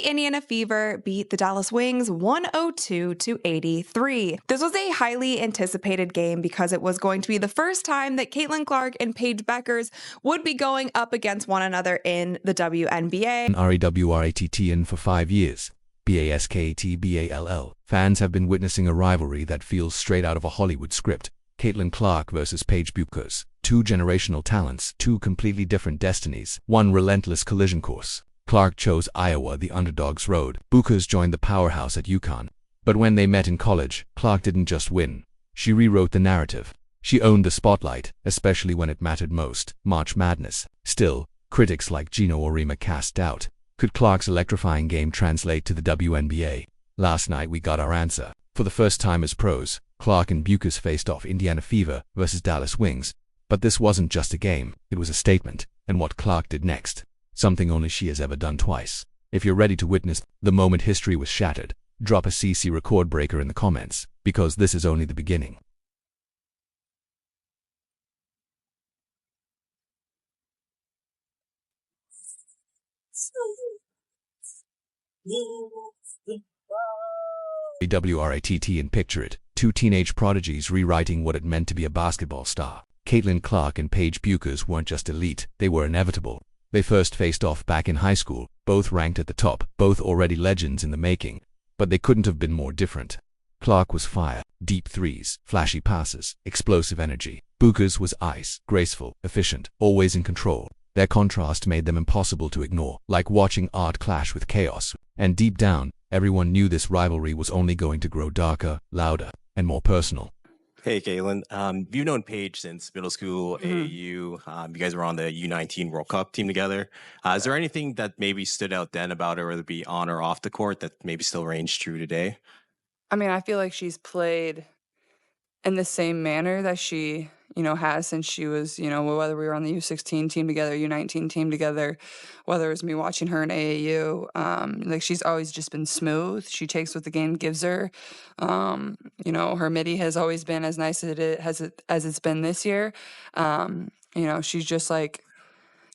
Indiana Fever beat the Dallas Wings 102-83. This was a highly anticipated game because it was going to be the first time that Caitlin Clark and Paige Bueckers would be going up against one another in the WNBA. REWRATTN for 5 years. BASKETBALL. Fans have been witnessing a rivalry that feels straight out of a Hollywood script. Caitlin Clark versus Paige Bueckers. Two generational talents, two completely different destinies, one relentless collision course. Clark chose Iowa, the underdog's road. Bueckers joined the powerhouse at UConn. But when they met in college, Clark didn't just win. She rewrote the narrative. She owned the spotlight, especially when it mattered most, March Madness. Still, critics like Gino Orima cast doubt. Could Clark's electrifying game translate to the WNBA? Last night we got our answer. For the first time as pros, Clark and Bueckers faced off Indiana Fever versus Dallas Wings. But this wasn't just a game, it was a statement. And what Clark did next, something only she has ever done twice. If you're ready to witness the moment history was shattered, drop a CC record breaker in the comments, because this is only the beginning. WRATT and picture it, two teenage prodigies rewriting what it meant to be a basketball star. Caitlin Clark and Paige Bueckers weren't just elite, they were inevitable. They first faced off back in high school, both ranked at the top, both already legends in the making. But they couldn't have been more different. Clark was fire, deep threes, flashy passes, explosive energy. Bueckers was ice, graceful, efficient, always in control. Their contrast made them impossible to ignore, like watching art clash with chaos. And deep down, everyone knew this rivalry was only going to grow darker, louder, and more personal. Hey, Caitlin. You've known Paige since middle school, AAU. You guys were on the U19 World Cup team together. Is there anything that maybe stood out then about her, whether it be on or off the court, that maybe still reigns true today? I mean, I feel like she's played in the same manner that she, has since she was, whether we were on the U16 team together, U19 team together, whether it was me watching her in AAU, like she's always just been smooth. She takes what the game gives her. Her midi has always been as nice as it's been this year. She's just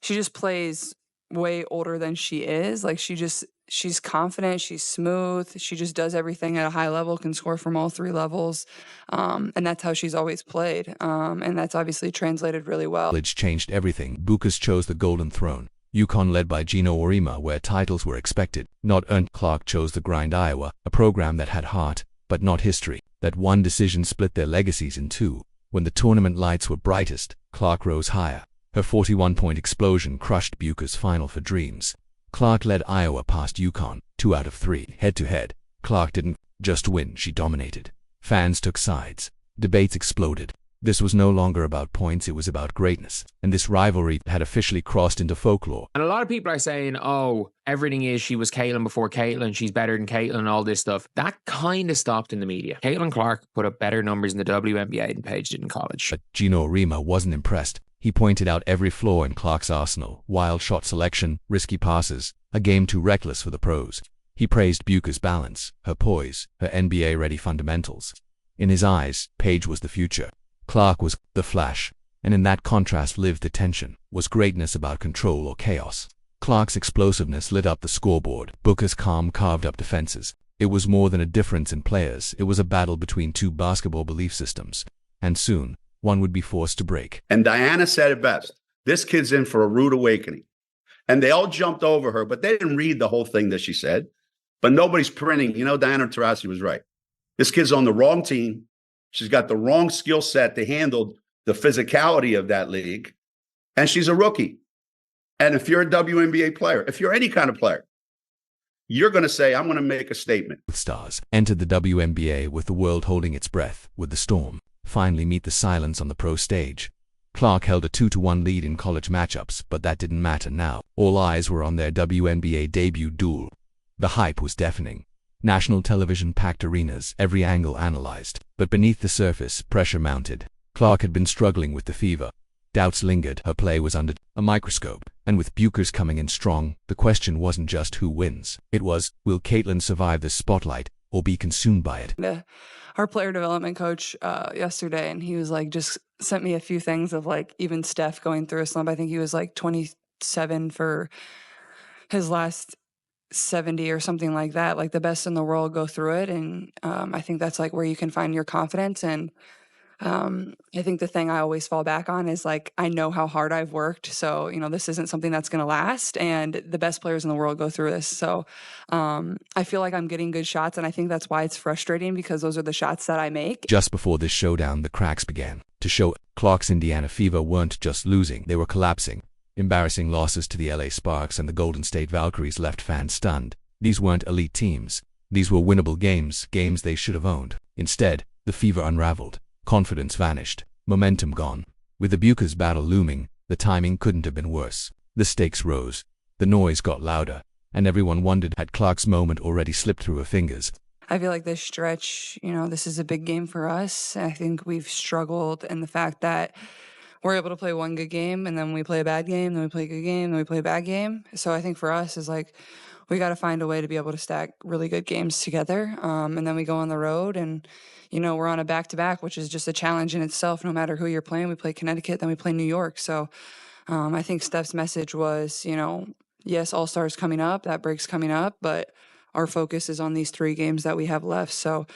she just plays way older than she is. Like she's confident, she's smooth, she just does everything at a high level, can score from all three levels. And that's how she's always played. And that's obviously translated really well. College changed everything. Bueckers chose the Golden Throne. UConn led by Gino Orima, where titles were expected, not earned. Clark chose the grind Iowa, a program that had heart, but not history. That one decision split their legacies in two. When the tournament lights were brightest, Clark rose higher. Her 41-point explosion crushed Bueckers' final for dreams. Clark led Iowa past UConn, 2 out of 3, head-to-head. Clark didn't just win, she dominated. Fans took sides. Debates exploded. This was no longer about points, it was about greatness. And this rivalry had officially crossed into folklore. And a lot of people are saying, oh, everything is she was Caitlin before Caitlin, she's better than Caitlin and all this stuff. That kind of stopped in the media. Caitlin Clark put up better numbers in the WNBA than Paige did in college. But Gino Orima wasn't impressed. He pointed out every flaw in Clark's arsenal: wild shot selection, risky passes, a game too reckless for the pros. He praised Bueckers' balance, her poise, her NBA-ready fundamentals. In his eyes, Paige was the future. Clark was the flash, and in that contrast lived the tension. Was greatness about control or chaos? Clark's explosiveness lit up the scoreboard. Bueckers' calm carved up defenses. It was more than a difference in players, it was a battle between two basketball belief systems. And soon, one would be forced to break. And Diana said it best. This kid's in for a rude awakening. And they all jumped over her, but they didn't read the whole thing that she said. But nobody's printing. Diana Taurasi was right. This kid's on the wrong team. She's got the wrong skill set to handle the physicality of that league. And she's a rookie. And if you're a WNBA player, if you're any kind of player, you're going to say, I'm going to make a statement. Stars entered the WNBA with the world holding its breath, with the storm finally meet the silence on the pro stage. Clark held a 2-1 lead in college matchups, but that didn't matter now. All eyes were on their WNBA debut duel. The hype was deafening. National television packed arenas, every angle analyzed. But beneath the surface, pressure mounted. Clark had been struggling with the fever. Doubts lingered, her play was under a microscope. And with Bueckers coming in strong, the question wasn't just who wins. It was, will Caitlin survive this spotlight or be consumed by it? Our player development coach yesterday, and he was just sent me a few things of even Steph going through a slump. I think he was 27 for his last 70 or something like that. Like the best in the world go through it. And I think that's like where you can find your confidence. And I think the thing I always fall back on is like, I know how hard I've worked. So, this isn't something that's going to last. And the best players in the world go through this. So I feel like I'm getting good shots. And I think that's why it's frustrating, because those are the shots that I make. Just before this showdown, the cracks began to show. Clark's Indiana Fever weren't just losing, they were collapsing. Embarrassing losses to the LA Sparks and the Golden State Valkyries left fans stunned. These weren't elite teams. These were winnable games, games they should have owned. Instead, the Fever unraveled. Confidence vanished. Momentum gone. With the Bueckers battle looming, the timing couldn't have been worse. The stakes rose. The noise got louder. And everyone wondered, had Clark's moment already slipped through her fingers? I feel like this stretch, this is a big game for us. I think we've struggled in the fact that we're able to play one good game, and then we play a bad game, then we play a good game, then we play a bad game. So I think for us is like, we got to find a way to be able to stack really good games together. And then we go on the road and, we're on a back-to-back, which is just a challenge in itself. No matter who you're playing, we play Connecticut, then we play New York. So I think Steph's message was, yes, All-Stars coming up, that break's coming up, but our focus is on these 3 games that we have left. So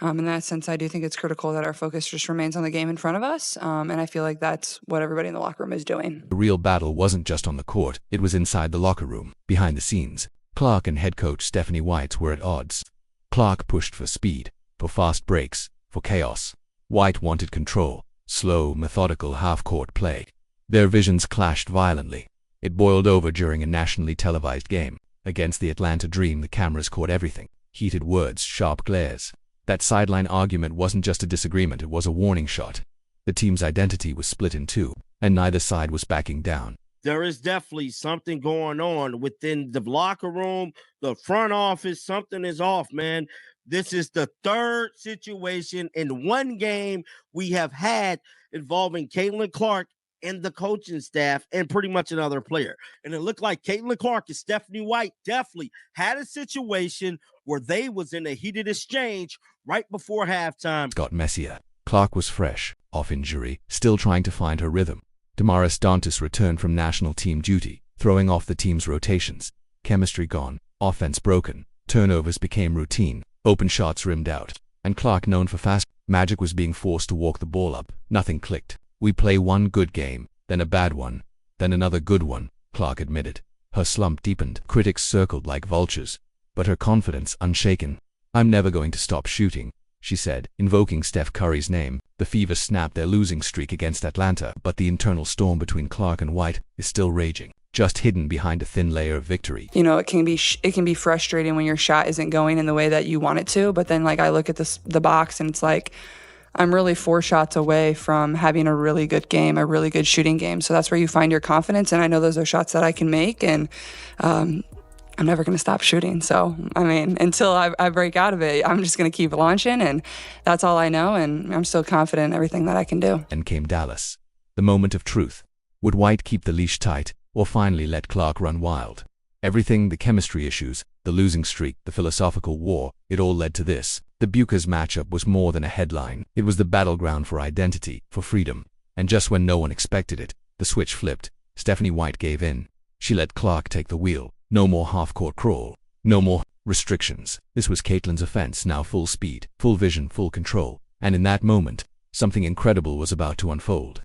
in that sense, I do think it's critical that our focus just remains on the game in front of us. And I feel like that's what everybody in the locker room is doing. The real battle wasn't just on the court, it was inside the locker room, behind the scenes. Clark and head coach Stephanie White were at odds. Clark pushed for speed, for fast breaks, for chaos. White wanted control, slow, methodical half-court play. Their visions clashed violently. It boiled over during a nationally televised game. Against the Atlanta Dream, the cameras caught everything. Heated words, sharp glares. That sideline argument wasn't just a disagreement, it was a warning shot. The team's identity was split in two, and neither side was backing down. There is definitely something going on within the locker room, the front office. Something is off, man. This is the 3rd situation in one game we have had involving Caitlin Clark and the coaching staff and pretty much another player. And it looked like Caitlin Clark and Stephanie White definitely had a situation where they was in a heated exchange right before halftime. Got messier. Clark was fresh, off injury, still trying to find her rhythm. Damaris Dantas returned from national team duty, throwing off the team's rotations. Chemistry gone, offense broken, turnovers became routine, open shots rimmed out. And Clark, known for fast magic, was being forced to walk the ball up. Nothing clicked. We play one good game, then a bad one, then another good one, Clark admitted. Her slump deepened. Critics circled like vultures, but her confidence unshaken. "I'm never going to stop shooting," she said, invoking Steph Curry's name. The Fever snapped their losing streak against Atlanta, but the internal storm between Clark and White is still raging, just hidden behind a thin layer of victory. It can be frustrating when your shot isn't going in the way that you want it to, but then like I look at the box and it's like, I'm really 4 shots away from having a really good game, a really good shooting game. So that's where you find your confidence. And I know those are shots that I can make, and I'm never going to stop shooting. So, until I break out of it, I'm just going to keep launching, and that's all I know. And I'm still confident in everything that I can do. And came Dallas. The moment of truth. Would White keep the leash tight, or finally let Clark run wild? Everything, the chemistry issues, the losing streak, the philosophical war, it all led to this. The Bueckers matchup was more than a headline. It was the battleground for identity, for freedom. And just when no one expected it, the switch flipped. Stephanie White gave in. She let Clark take the wheel. No more half-court crawl. No more restrictions. This was Caitlin's offense, now full speed, full vision, full control. And in that moment, something incredible was about to unfold.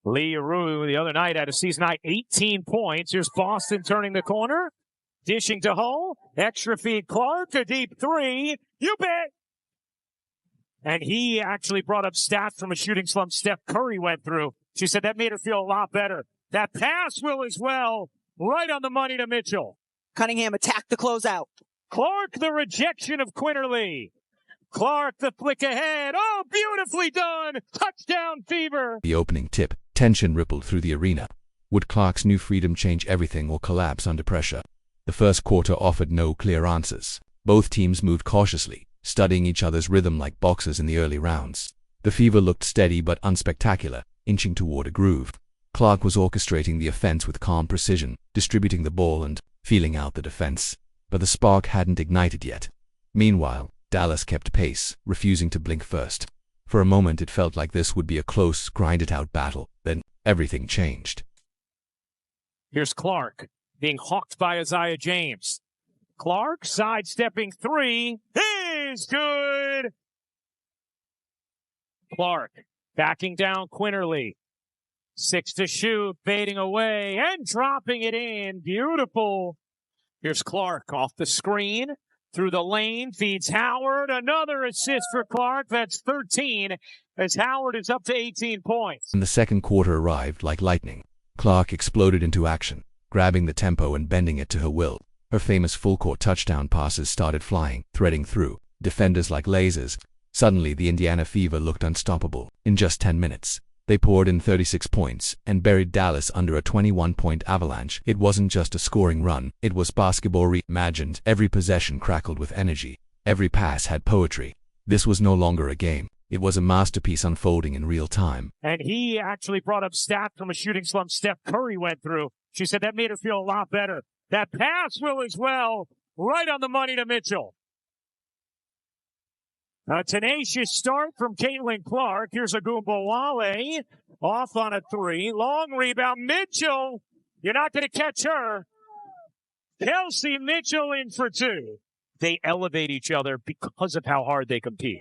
Lee Rue the other night had a season high 18 points. Here's Boston turning the corner. Dishing to Hull. Extra feed Clark. A deep 3. You bet. And he actually brought up stats from a shooting slump Steph Curry went through. She said that made her feel a lot better. That pass will as well. Right on the money to Mitchell. Cunningham attacked the closeout. Clark, the rejection of Quinterly. Clark, the flick ahead. Oh, beautifully done. Touchdown, Fever. The opening tip. Tension rippled through the arena. Would Clark's new freedom change everything or collapse under pressure? The first quarter offered no clear answers. Both teams moved cautiously, studying each other's rhythm like boxers in the early rounds. The Fever looked steady but unspectacular, inching toward a groove. Clark was orchestrating the offense with calm precision, distributing the ball and feeling out the defense. But the spark hadn't ignited yet. Meanwhile, Dallas kept pace, refusing to blink first. For a moment it felt like this would be a close, grinded-out battle. Then everything changed. Here's Clark being hawked by Isaiah James. Clark sidestepping three is good. Clark backing down Quinterly. 6 to shoot, baiting away and dropping it in. Beautiful. Here's Clark off the screen, through the lane, feeds Howard. Another assist for Clark. That's 13 as Howard is up to 18 points. And the second quarter arrived like lightning. Clark exploded into action, grabbing the tempo and bending it to her will. Her famous full-court touchdown passes started flying, threading through defenders like lasers. Suddenly, the Indiana Fever looked unstoppable. In just 10 minutes, they poured in 36 points and buried Dallas under a 21-point avalanche. It wasn't just a scoring run, it was basketball reimagined. Every possession crackled with energy. Every pass had poetry. This was no longer a game. It was a masterpiece unfolding in real time. And he actually brought up stats from a shooting slump Steph Curry went through. She said that made her feel a lot better. That pass will as well, right on the money to Mitchell. A tenacious start from Caitlin Clark. Here's Agumbawale off on a three. Long rebound. Mitchell, you're not going to catch her. Kelsey Mitchell in for two. They elevate each other because of how hard they compete.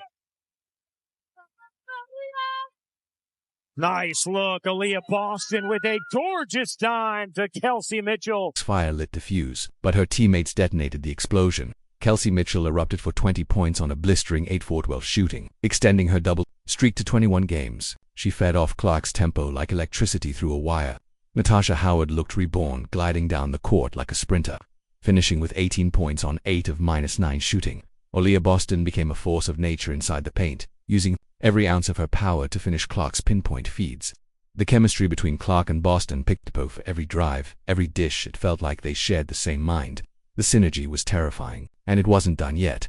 Nice look. Aaliyah Boston with a gorgeous dime to Kelsey Mitchell. Fire lit the fuse, but her teammates detonated the explosion. Kelsey Mitchell erupted for 20 points on a blistering 8-4-12 shooting, extending her double streak to 21 games. She fed off Clark's tempo like electricity through a wire. Natasha Howard looked reborn, gliding down the court like a sprinter, finishing with 18 points on 8 of -9 shooting. Aaliyah Boston became a force of nature inside the paint, using every ounce of her power to finish Clark's pinpoint feeds. The chemistry between Clark and Boston picked up for every drive, every dish. It felt like they shared the same mind. The synergy was terrifying, and it wasn't done yet.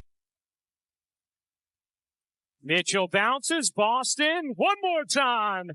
Mitchell bounces. Boston, one more time.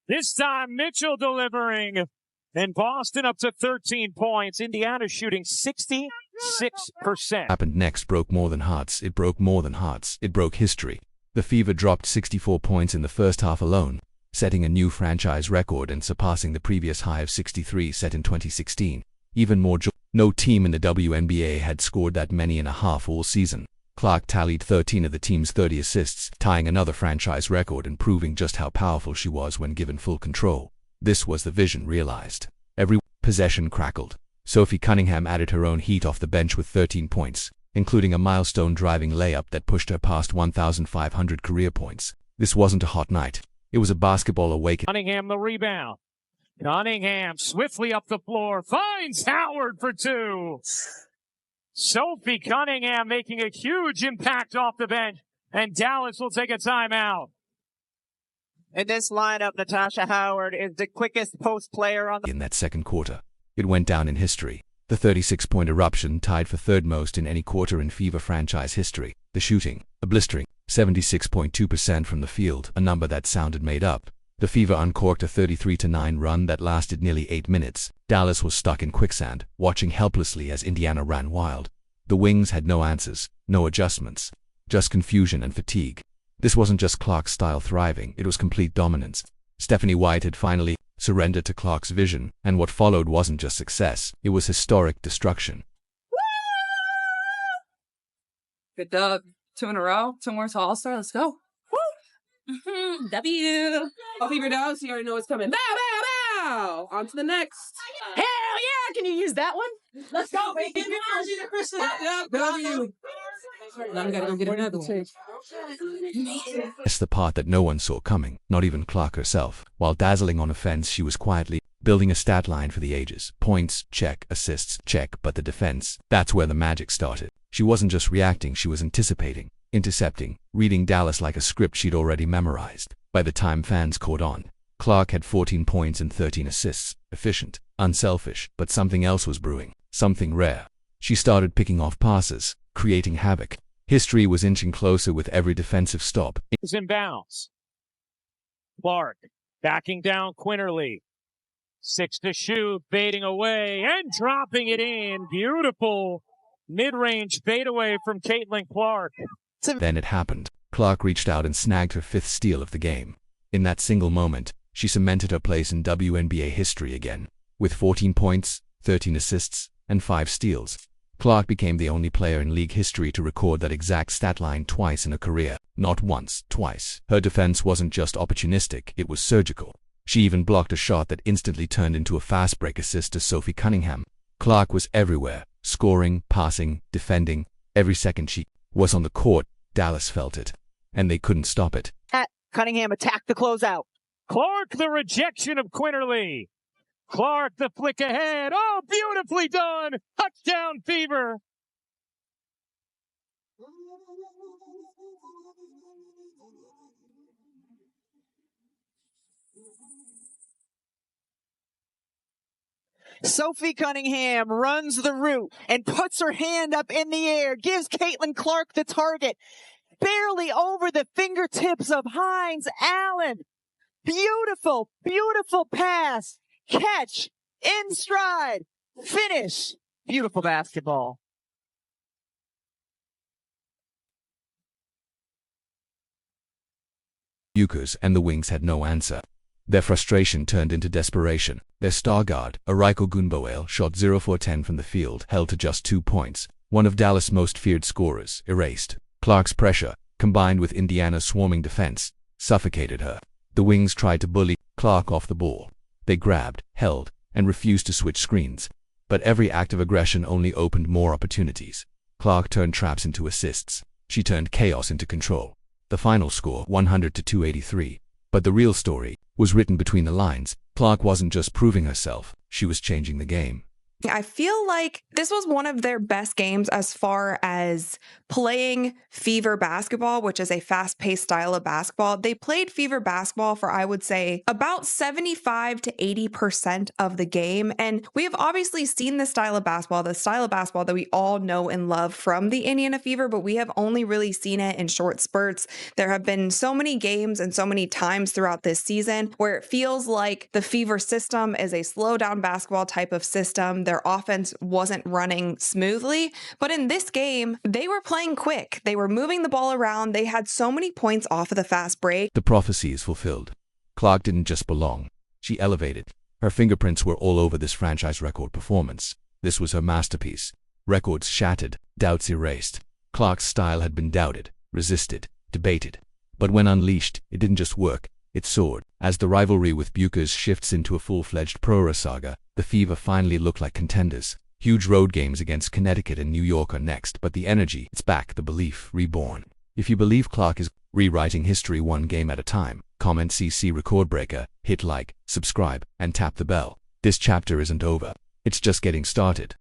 This time, Mitchell delivering. And Boston up to 13 points. Indiana shooting 66%. Happened next broke more than hearts. It broke more than hearts. It broke history. The Fever dropped 64 points in the first half alone, setting a new franchise record and surpassing the previous high of 63 set in 2016. Even more no team in the WNBA had scored that many in a half all season. Clark tallied 13 of the team's 30 assists, tying another franchise record and proving just how powerful she was when given full control. This was the vision realized. Every possession crackled. Sophie Cunningham added her own heat off the bench with 13 points, including a milestone driving layup that pushed her past 1,500 career points. This wasn't a hot night. It was a basketball awakening. Cunningham the rebound. Cunningham swiftly up the floor, finds Howard for two. Sophie Cunningham making a huge impact off the bench, and Dallas will take a timeout. In this lineup, Natasha Howard is the quickest post player on the... In that second quarter, it went down in history. The 36-point eruption tied for third most in any quarter in Fever franchise history. The shooting, a blistering 76.2% from the field, a number that sounded made up. The Fever uncorked a 33-9 run that lasted nearly 8 minutes. Dallas was stuck in quicksand, watching helplessly as Indiana ran wild. The Wings had no answers, no adjustments, just confusion and fatigue. This wasn't just Clark's style thriving, it was complete dominance. Stephanie White had finally surrendered to Clark's vision, and what followed wasn't just success, it was historic destruction. Good dub. 2 in a row. 2 more to All-Star. Let's go. W. Oh, Fever down, so you already know what's coming. Bow, bow, bow! On to the next. Hell yeah! Can you use that one? Let's go, baby. W. Now we gotta go get another one. It's the part that no one saw coming, not even Clark herself. While dazzling on offense, she was quietly building a stat line for the ages. Points, check. Assists, check. But the defense, that's where the magic started. She wasn't just reacting, she was anticipating, intercepting, reading Dallas like a script she'd already memorized. By the time fans caught on, Clark had 14 points and 13 assists. Efficient, unselfish, but something else was brewing. Something rare. She started picking off passes, creating havoc. History was inching closer with every defensive stop. Is in bounds. Clark backing down Quinterly. 6 to shoot, baiting away and dropping it in. Beautiful mid-range fadeaway from Caitlin Clark. Then it happened. Clark reached out and snagged her 5th steal of the game. In that single moment, she cemented her place in WNBA history again. With 14 points, 13 assists, and 5 steals, Clark became the only player in league history to record that exact stat line twice in a career. Not once, twice. Her defense wasn't just opportunistic, it was surgical. She even blocked a shot that instantly turned into a fast break assist to Sophie Cunningham. Clark was everywhere, scoring, passing, defending. Every second she was on the court, Dallas felt it. And they couldn't stop it. Cunningham attacked the closeout. Clark, the rejection of Quinterly. Clark, the flick ahead. Oh, beautifully done. Touchdown Fever. Sophie Cunningham runs the route and puts her hand up in the air, gives Caitlin Clark the target, barely over the fingertips of Hines Allen. Beautiful, beautiful pass, catch, in stride, finish. Beautiful basketball. Bueckers and the Wings had no answer. Their frustration turned into desperation. Their star guard, Araiko Gunboel, shot 0-for-10 from the field, held to just 2 points. One of Dallas' most feared scorers, erased. Clark's pressure, combined with Indiana's swarming defense, suffocated her. The Wings tried to bully Clark off the ball. They grabbed, held, and refused to switch screens. But every act of aggression only opened more opportunities. Clark turned traps into assists. She turned chaos into control. The final score, 100-283. But the real story was written between the lines. Clark wasn't just proving herself, she was changing the game. I feel like this was one of their best games as far as playing Fever basketball, which is a fast-paced style of basketball. They played Fever basketball for, I would say, about 75 to 80% of the game. And we have obviously seen this style of basketball, the style of basketball that we all know and love from the Indiana Fever, but we have only really seen it in short spurts. There have been so many games and so many times throughout this season where it feels like the Fever system is a slow-down basketball type of system. Their offense wasn't running smoothly, but in this game, they were playing quick. They were moving the ball around. They had so many points off of the fast break. The prophecy is fulfilled. Clark didn't just belong. She elevated. Her fingerprints were all over this franchise record performance. This was her masterpiece. Records shattered, doubts erased. Clark's style had been doubted, resisted, debated. But when unleashed, it didn't just work. It soared. As the rivalry with Bueckers shifts into a full-fledged pro-era saga, the Fever finally look like contenders. Huge road games against Connecticut and New York are next, but the energy, it's back, the belief, reborn. If you believe Clark is rewriting history one game at a time, comment CC Record Breaker, hit like, subscribe, and tap the bell. This chapter isn't over. It's just getting started.